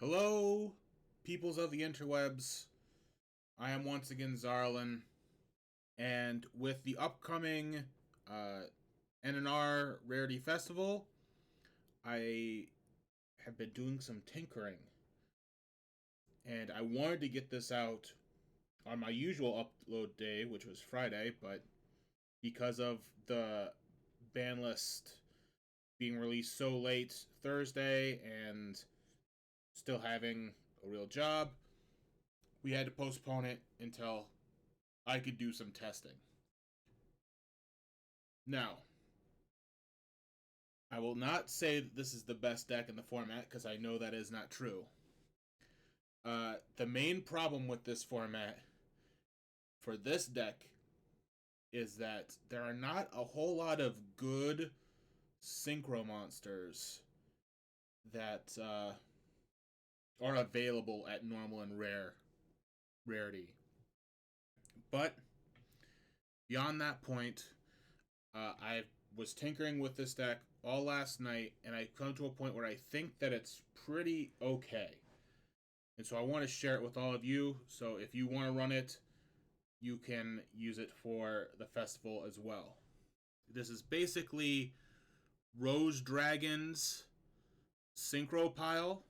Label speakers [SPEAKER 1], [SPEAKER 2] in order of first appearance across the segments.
[SPEAKER 1] Hello, peoples of the interwebs. I am once again Zarlin, and with the upcoming NNR Rarity Festival, I have been doing some tinkering, and I wanted to get this out on my usual upload day, which was Friday, but because of the ban list being released so late Thursday and still having a real job, we had to postpone it until I could do some testing. Now, I will not say that this is the best deck in the format because I know that is not true. The main problem with this format for this deck is that there are not a whole lot of good synchro monsters that are available at normal and rarity. But beyond that point, I was tinkering with this deck all last night, and I've come to a point where I think that it's pretty okay. And so I want to share it with all of you. So if you want to run it, you can use it for the festival as well. This is basically Rose Dragon's synchro pile.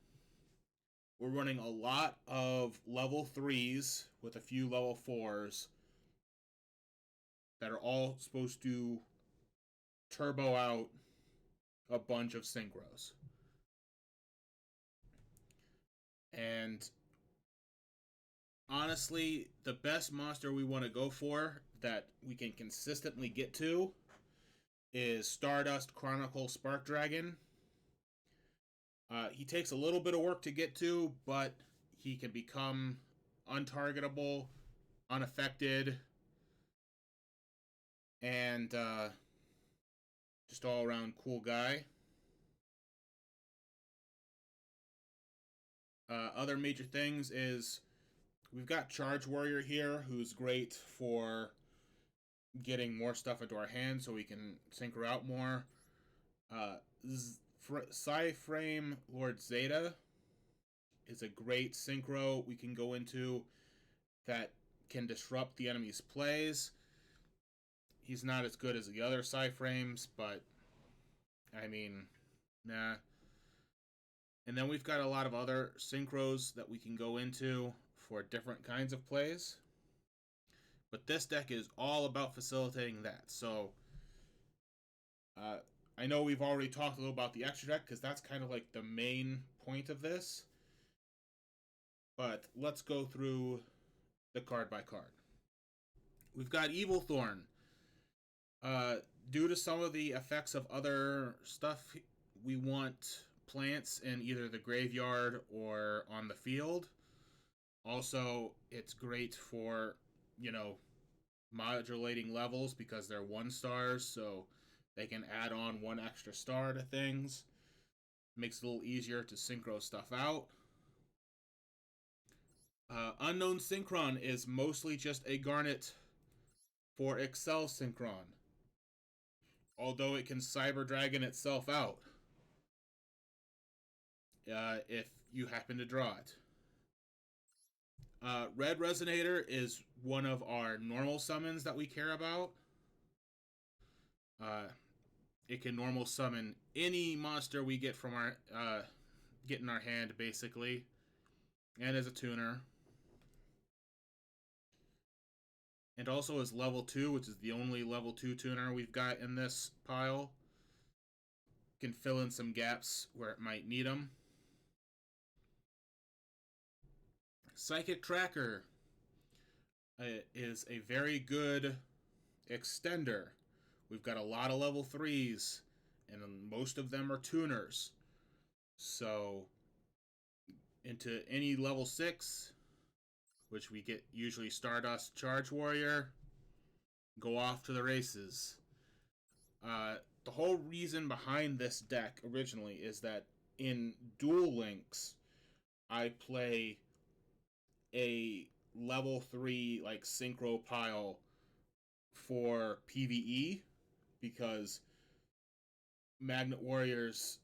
[SPEAKER 1] We're running a lot of level 3s with a few level 4s that are all supposed to turbo out a bunch of synchros. And honestly, the best monster we want to go for that we can consistently get to is Stardust Chronicle Spark Dragon. He takes a little bit of work to get to, but he can become untargetable, unaffected, and just all around cool guy. Other major things is we've got Charge Warrior here, who's great for getting more stuff into our hands so we can synchro out more. Psy-Frame Lord Zeta is a great synchro we can go into that can disrupt the enemy's plays. He's not as good as the other Psy-Frames, but I mean, nah. And then we've got a lot of other synchros that we can go into for different kinds of plays. But this deck is all about facilitating that. So, I know we've already talked a little about the extra deck because that's kind of like the main point of this. But let's go through the card by card. We've got Evil Thorn. Due to some of the effects of other stuff, we want plants in either the graveyard or on the field. Also, it's great for, modulating levels because they're 1-stars, so they can add on 1 extra star to things. Makes it a little easier to synchro stuff out. Unknown Synchron is mostly just a Garnet for Excel Synchron, although it can Cyber Dragon itself out if you happen to draw it. Red Resonator is one of our normal summons that we care about. It can normal summon any monster we get from our get in our hand, basically, and as a tuner. And also as level 2, which is the only level 2 tuner we've got in this pile. Can fill in some gaps where it might need them. Psychic Tracker is a very good extender. We've got a lot of level 3s, and most of them are tuners. So, into any level 6, which we get usually Stardust Charge Warrior, go off to the races. The whole reason behind this deck originally is that in Duel Links, I play a level 3 like synchro pile for PVE because Magnet Warriors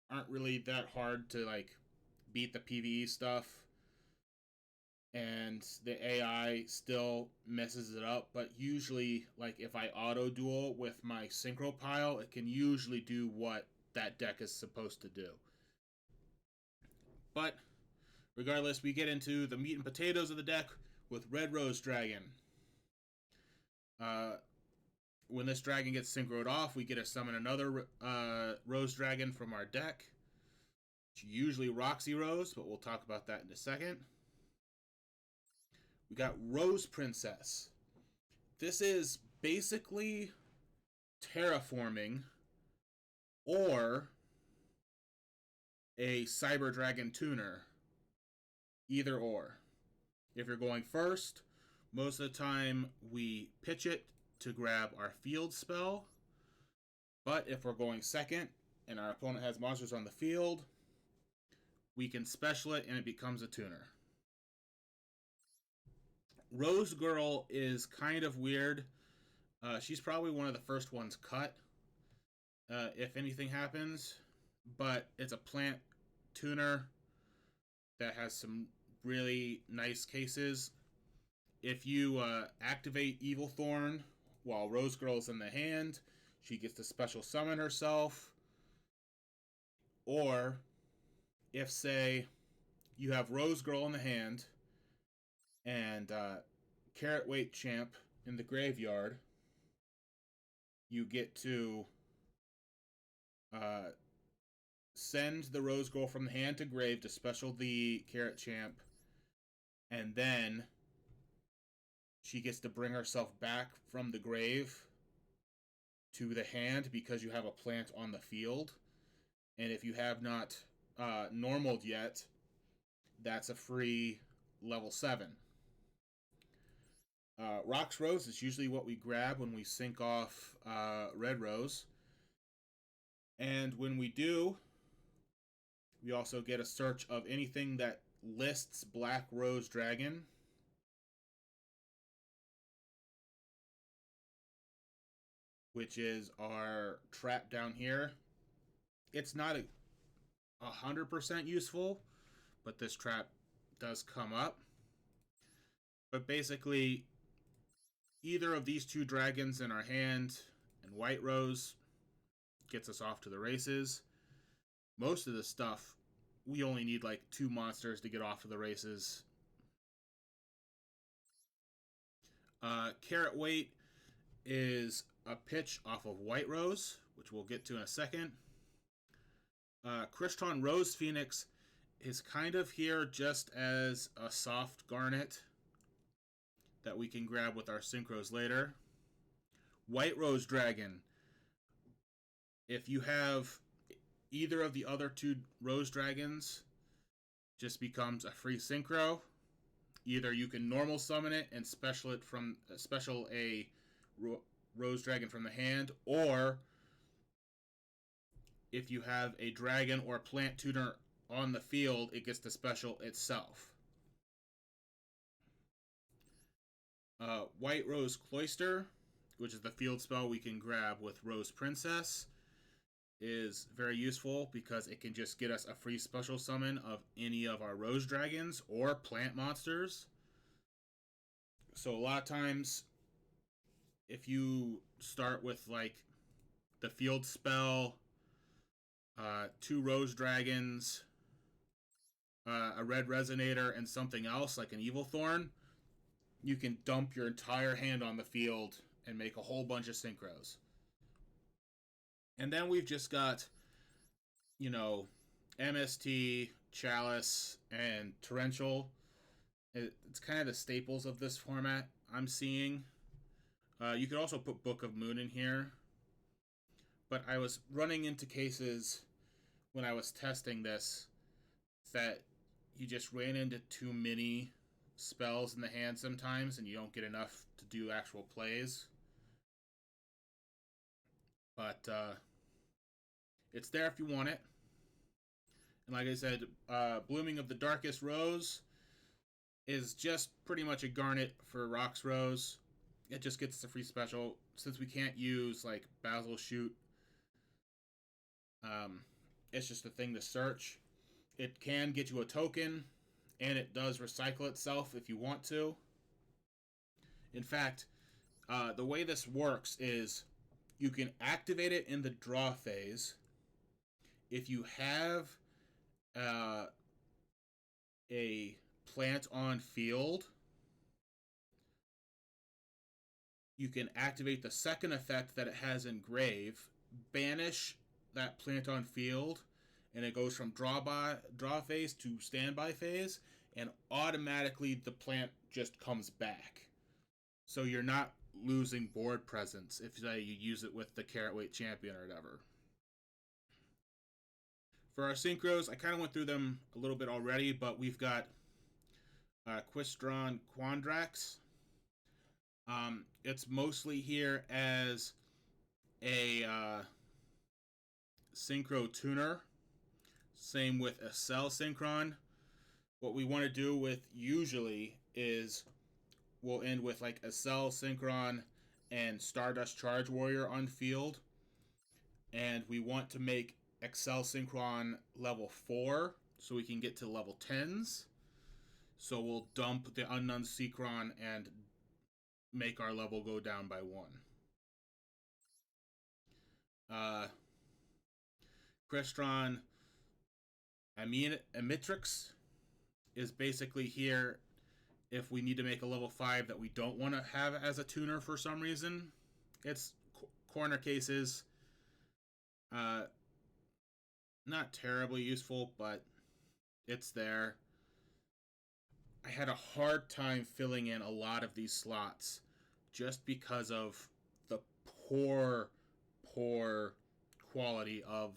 [SPEAKER 1] aren't really that hard to like beat the PVE stuff, and the AI still messes it up. But usually, like if I auto duel with my synchro pile, it can usually do what that deck is supposed to do. But regardless, we get into the meat and potatoes of the deck with Red Rose Dragon. When this dragon gets synchroed off, we get to summon another Rose Dragon from our deck. It's usually Roxy Rose, but we'll talk about that in a second. We got Rose Princess. This is basically terraforming or a Cyber Dragon tuner. Either or. If you're going first, most of the time we pitch it to grab our field spell. But if we're going second and our opponent has monsters on the field, we can special it and it becomes a tuner. Rose Girl is kind of weird. She's probably one of the first ones cut, if anything happens. But it's a plant tuner that has some really nice cases. If you activate Evil Thorn while Rose Girl's in the hand, she gets to special summon herself. Or if, say, you have Rose Girl in the hand and Carrot Weight Champ in the graveyard, you get to send the Rose Girl from the hand to grave to special the Carrot Champ, and then she gets to bring herself back from the grave to the hand because you have a plant on the field. And if you have not normaled yet, that's a free level 7. Rox Rose is usually what we grab when we sync off Red Rose. And when we do, we also get a search of anything that lists Black Rose Dragon. Which is our trap down here. It's not 100% useful, but this trap does come up. But basically, either of these two dragons in our hand and White Rose gets us off to the races. Most of the stuff, we only need like 2 monsters to get off to the races. Carrot Weight is a pitch off of White Rose, which we'll get to in a second. Crystron Rose Phoenix is kind of here just as a soft garnet that we can grab with our synchros later. White Rose Dragon. If you have either of the other 2 Rose Dragons, just becomes a free synchro. Either you can normal summon it and special a Rose Dragon from the hand, or if you have a dragon or plant tuner on the field, it gets to special itself. White Rose Cloister, which is the field spell we can grab with Rose Princess, is very useful because it can just get us a free special summon of any of our Rose Dragons or plant monsters. So a lot of times, if you start with like the field spell, 2 Rose Dragons, a Red Resonator, and something else like an Evil Thorn, you can dump your entire hand on the field and make a whole bunch of synchros. And then we've just got, MST, Chalice, and Torrential. It's kind of the staples of this format I'm seeing. You could also put Book of Moon in here. But I was running into cases when I was testing this that you just ran into too many spells in the hand sometimes and you don't get enough to do actual plays. But it's there if you want it. And like I said, Blooming of the Darkest Rose is just pretty much a garnet for Rox Rose. It just gets a free special. Since we can't use like Basil Shoot, it's just a thing to search. It can get you a token, and it does recycle itself if you want to. In fact, the way this works is you can activate it in the draw phase. If you have a plant on field, you can activate the second effect that it has in grave, banish that plant on field, and it goes from draw phase to standby phase, and automatically the plant just comes back. So you're not losing board presence if you use it with the carrot weight champion or whatever. For our synchros, I kind of went through them a little bit already, but we've got Quistron Quandrax. It's mostly here as a synchro tuner. Same with a cell synchron. What we want to do with usually is we'll end with like a cell synchron and Stardust Charge Warrior on field. And we want to make Excel Synchron level 4 so we can get to level 10s. So we'll dump the Unknown Synchron and make our level go down by 1. Crestron Emitrix is basically here if we need to make a level 5 that we don't want to have as a tuner for some reason. It's corner cases. Not terribly useful, but it's there. I had a hard time filling in a lot of these slots just because of the poor quality of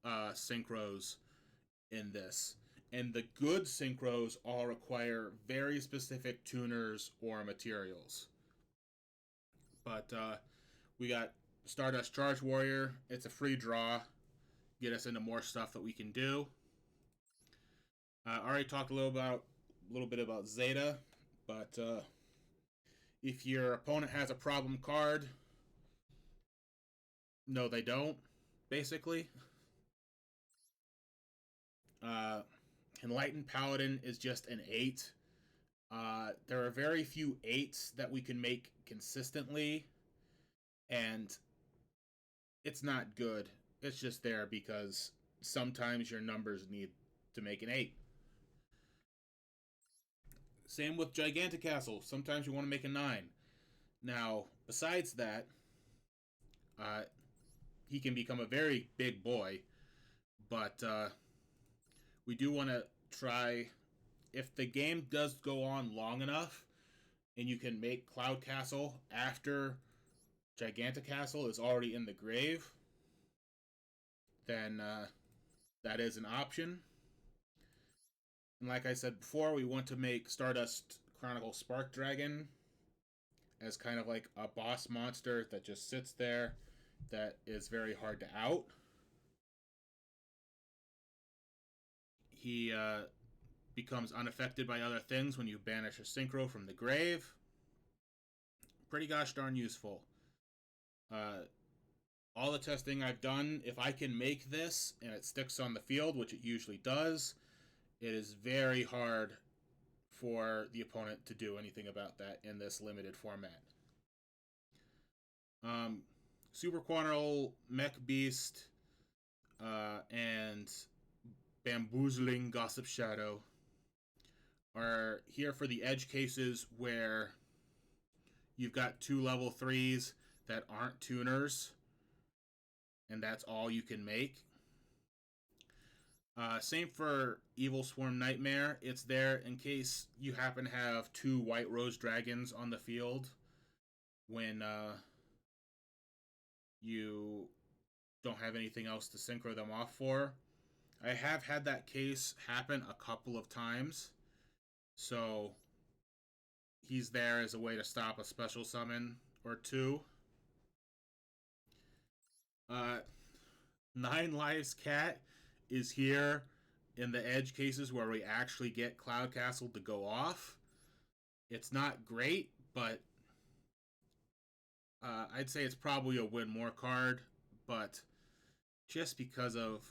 [SPEAKER 1] synchros in this. And the good synchros all require very specific tuners or materials. But we got Stardust Charge Warrior. It's a free draw. Get us into more stuff that we can do. I already talked a little bit about Zeta, but if your opponent has a problem card, no, they don't. Basically, Enlightened Paladin is just an 8. There are very few 8s that we can make consistently, and it's not good. It's just there because sometimes your numbers need to make an 8. Same with Gigantic Castle. Sometimes you want to make a 9. Now, besides that, he can become a very big boy, but we do want to try, if the game does go on long enough, and you can make Cloud Castle after Gigantic Castle is already in the grave, then that is an option. And like I said before, we want to make Stardust Chronicle Spark Dragon as kind of like a boss monster that just sits there that is very hard to out. He becomes unaffected by other things when you banish a synchro from the grave. Pretty gosh darn useful. All the testing I've done, if I can make this and it sticks on the field, which it usually does, it is very hard for the opponent to do anything about that in this limited format. Super Quantal, Mech Beast, and Bamboozling Gossip Shadow are here for the edge cases where you've got 2 level 3s that aren't tuners, and that's all you can make. Same for Evil Swarm Nightmare. It's there in case you happen to have 2 White Rose Dragons on the field when you don't have anything else to synchro them off for. I have had that case happen a couple of times, so he's there as a way to stop a special summon or 2. 9 Lives Cat is here in the edge cases where we actually get Cloud Castle to go off. It's not great, but I'd say it's probably a win more card, but just because of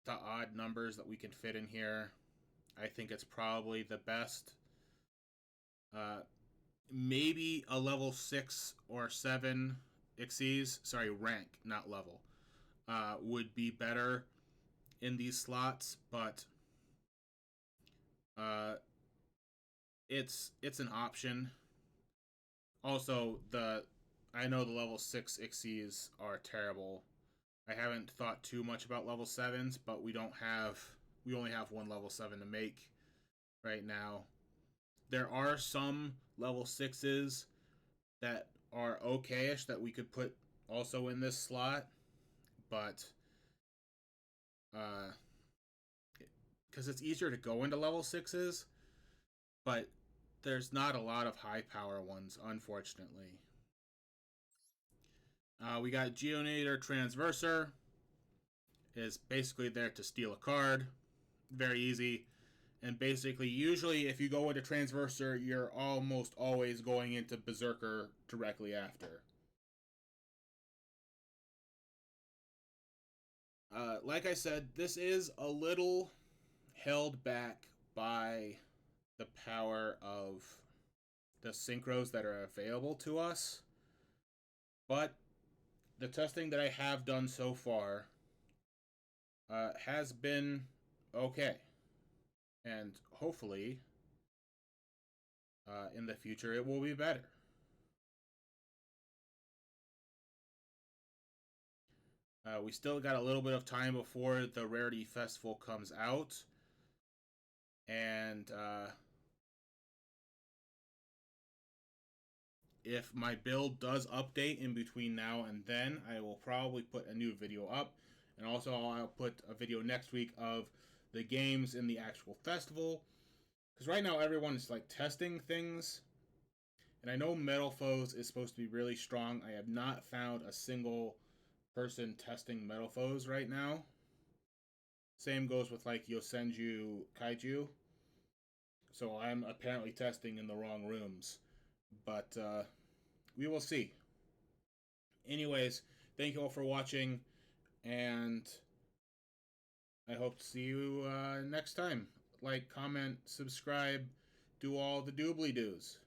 [SPEAKER 1] the odd numbers that we can fit in here, I think it's probably the best. Maybe a level 6 or 7 Xyz, sorry, rank, not level, would be better in these slots, but it's an option. Also, I know the level 6 Xyz are terrible. I haven't thought too much about level 7s, but we only have one level 7 to make right now. There are some level 6s that are okay-ish that we could put also in this slot, but because it's easier to go into level 6s, but there's not a lot of high power ones, unfortunately. We got Geonator Transverser. Is basically there to steal a card. Very easy. And basically, usually if you go into Transverser, you're almost always going into Berserker directly after. Like I said, this is a little held back by the power of the synchros that are available to us. But the testing that I have done so far has been okay. And hopefully, in the future, it will be better. We still got a little bit of time before the Rarity Festival comes out. And if my build does update in between now and then, I will probably put a new video up. And also, I'll put a video next week of the games in the actual festival. Because right now, everyone is like testing things. And I know Metal Foes is supposed to be really strong. I have not found a single person testing Metal Foes right now. Same goes with like Yosenju Kaiju. So I'm apparently testing in the wrong rooms. But we will see. Anyways, thank you all for watching. And I hope to see you next time. Like, comment, subscribe, do all the doobly doos.